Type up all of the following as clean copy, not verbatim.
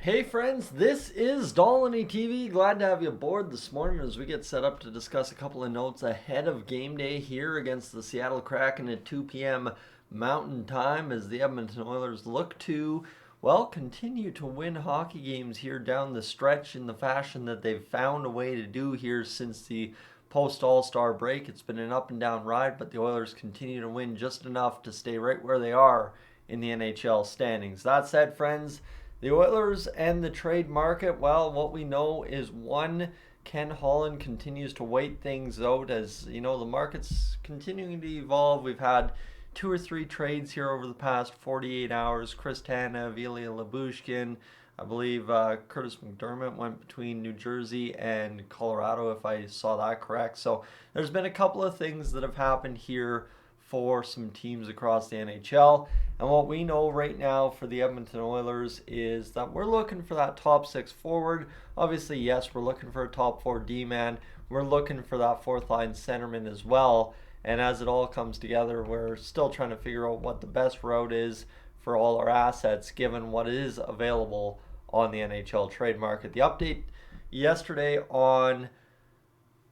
Hey friends, this is Dolynny TV. Glad to have you aboard this morning as we get set up to discuss a couple of notes ahead of game day here against the Seattle Kraken at 2 p.m. Mountain Time as the Edmonton Oilers look to, continue to win hockey games here down the stretch in the fashion that they've found a way to do here since the post-All-Star break. It's been an up and down ride, but the Oilers continue to win just enough to stay right where they are in the NHL standings. That said, friends, the Oilers and the trade market, well, what we know is one, Ken Holland continues to wait things out as, the market's continuing to evolve. We've had two or three trades here over the past 48 hours. Chris Tanev, Ilya Lyubushkin, I believe Curtis McDermott went between New Jersey and Colorado, if I saw that correct. So there's been a couple of things that have happened here for some teams across the NHL. And what we know right now for the Edmonton Oilers is that we're looking for that top six forward. Obviously, yes, we're looking for a top four D-man. We're looking for that fourth line centerman as well. And as it all comes together, we're still trying to figure out what the best route is for all our assets given what is available on the NHL trade market. The update yesterday on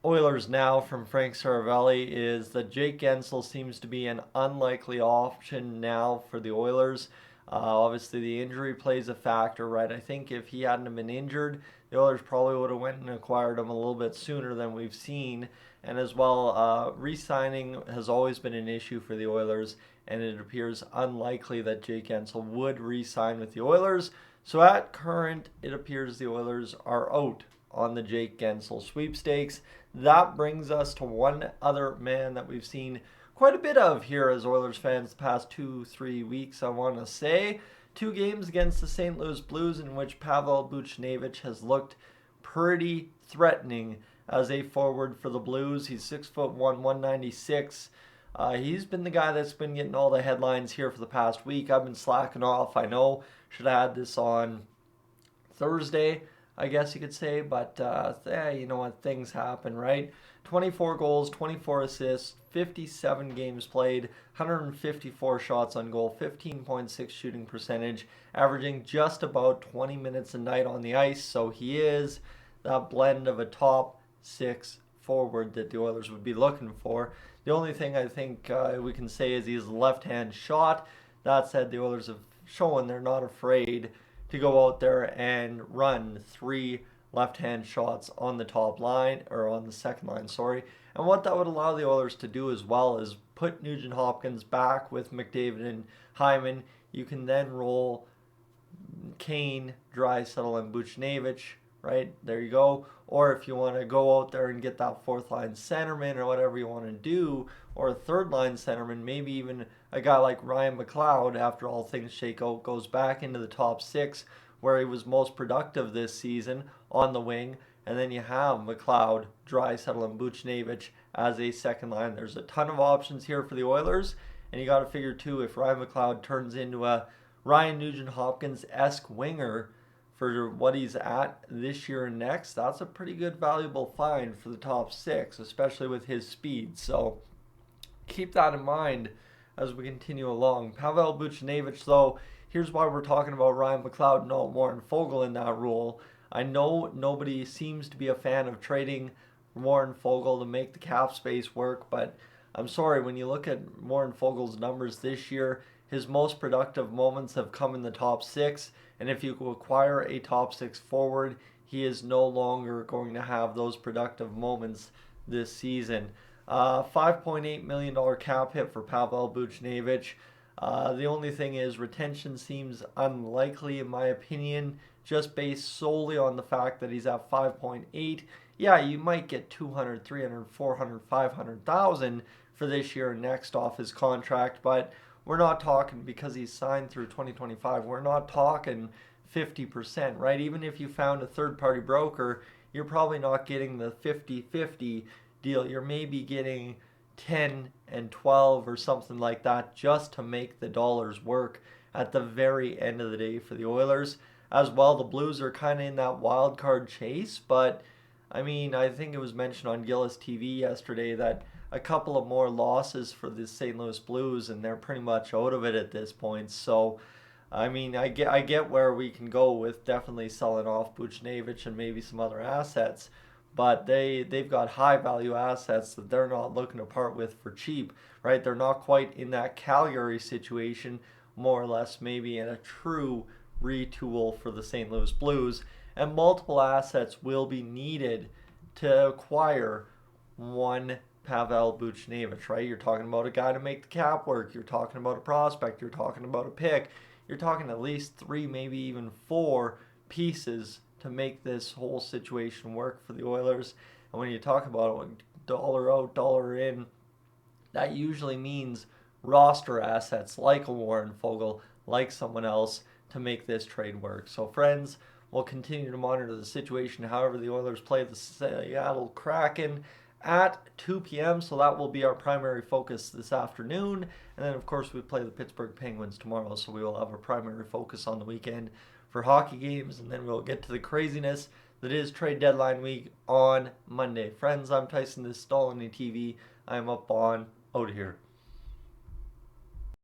Oilers Now from Frank Saravelli is that Jake Guentzel seems to be an unlikely option now for the Oilers. Obviously, the injury plays a factor, right? I think if he hadn't been injured, the Oilers probably would have went and acquired him a little bit sooner than we've seen. And as well, re-signing has always been an issue for the Oilers, and it appears unlikely that Jake Guentzel would re-sign with the Oilers. So at current, it appears the Oilers are out on the Jake Guentzel sweepstakes. That brings us to one other man that we've seen quite a bit of here as Oilers fans the past 2-3 weeks, I want to say. 2 games against the St. Louis Blues in which Pavel Buchnevich has looked pretty threatening as a forward for the Blues. He's 6'1", 196. He's been the guy that's been getting all the headlines here for the past week. I've been slacking off, I know. Should have had this on Thursday, I guess you could say, but you know what, things happen, right? 24 goals, 24 assists, 57 games played, 154 shots on goal, 15.6 shooting percentage, averaging just about 20 minutes a night on the ice. So he is that blend of a top 6 forward that the Oilers would be looking for. The only thing I think we can say is he's a left-hand shot. That said, the Oilers have shown they're not afraid to go out there and run 3 left-hand shots on the top line, or on the second line, sorry. And what that would allow the Oilers to do as well is put Nugent Hopkins back with McDavid and Hyman. You can then roll Kane, Draisaitl, and Buchnevich, right? There you go. Or if you want to go out there and get that fourth line centerman or whatever you want to do, or a third line centerman, maybe even a guy like Ryan McLeod, after all things shake out, goes back into the top 6 where he was most productive this season on the wing. And then you have McLeod, Draisaitl, and Buchnevich as a second line. There's a ton of options here for the Oilers. And you got to figure, too, if Ryan McLeod turns into a Ryan Nugent-Hopkins-esque winger for what he's at this year and next, that's a pretty good valuable find for the top 6, especially with his speed. So keep that in mind as we continue along. Pavel Buchnevich, though, here's why we're talking about Ryan McLeod, not Warren Fogle in that role. I know nobody seems to be a fan of trading Warren Fogle to make the cap space work, but I'm sorry, when you look at Warren Fogle's numbers this year, his most productive moments have come in the top 6, and if you acquire a top 6 forward, he is no longer going to have those productive moments this season. $5.8 million cap hit for Pavel Buchnevich. The only thing is retention seems unlikely in my opinion, just based solely on the fact that he's at 5.8. Yeah, you might get 200, 300, 400, 500,000 for this year and next off his contract, but we're not talking, because he's signed through 2025, we're not talking 50%, right? Even if you found a third-party broker, you're probably not getting the 50-50 deal. You're maybe getting 10 and 12 or something like that just to make the dollars work at the very end of the day for the Oilers. As well, the Blues are kind of in that wild card chase, but I mean, I think it was mentioned on Gillis TV yesterday that a couple of more losses for the St. Louis Blues and they're pretty much out of it at this point. So I mean, I get where we can go with definitely selling off Buchnevich and maybe some other assets, but they've got high value assets that they're not looking to part with for cheap, right? They're not quite in that Calgary situation, more or less maybe in a true retool for the St. Louis Blues, and multiple assets will be needed to acquire one Pavel Buchnevich, right? You're talking about a guy to make the cap work. You're talking about a prospect. You're talking about a pick. You're talking at least three, maybe even four pieces to make this whole situation work for the Oilers. And when you talk about dollar out, dollar in, that usually means roster assets like a Warren Fogle, like someone else to make this trade work. So, friends, we'll continue to monitor the situation. However, the Oilers play the Seattle Kraken at 2 p.m., so that will be our primary focus this afternoon. And then, of course, we play the Pittsburgh Penguins tomorrow, so we will have a primary focus on the weekend for hockey games, and then we'll get to the craziness that is trade deadline week on Monday. Friends, I'm Tyson. This is Dolynny TV. I'm up on out of here.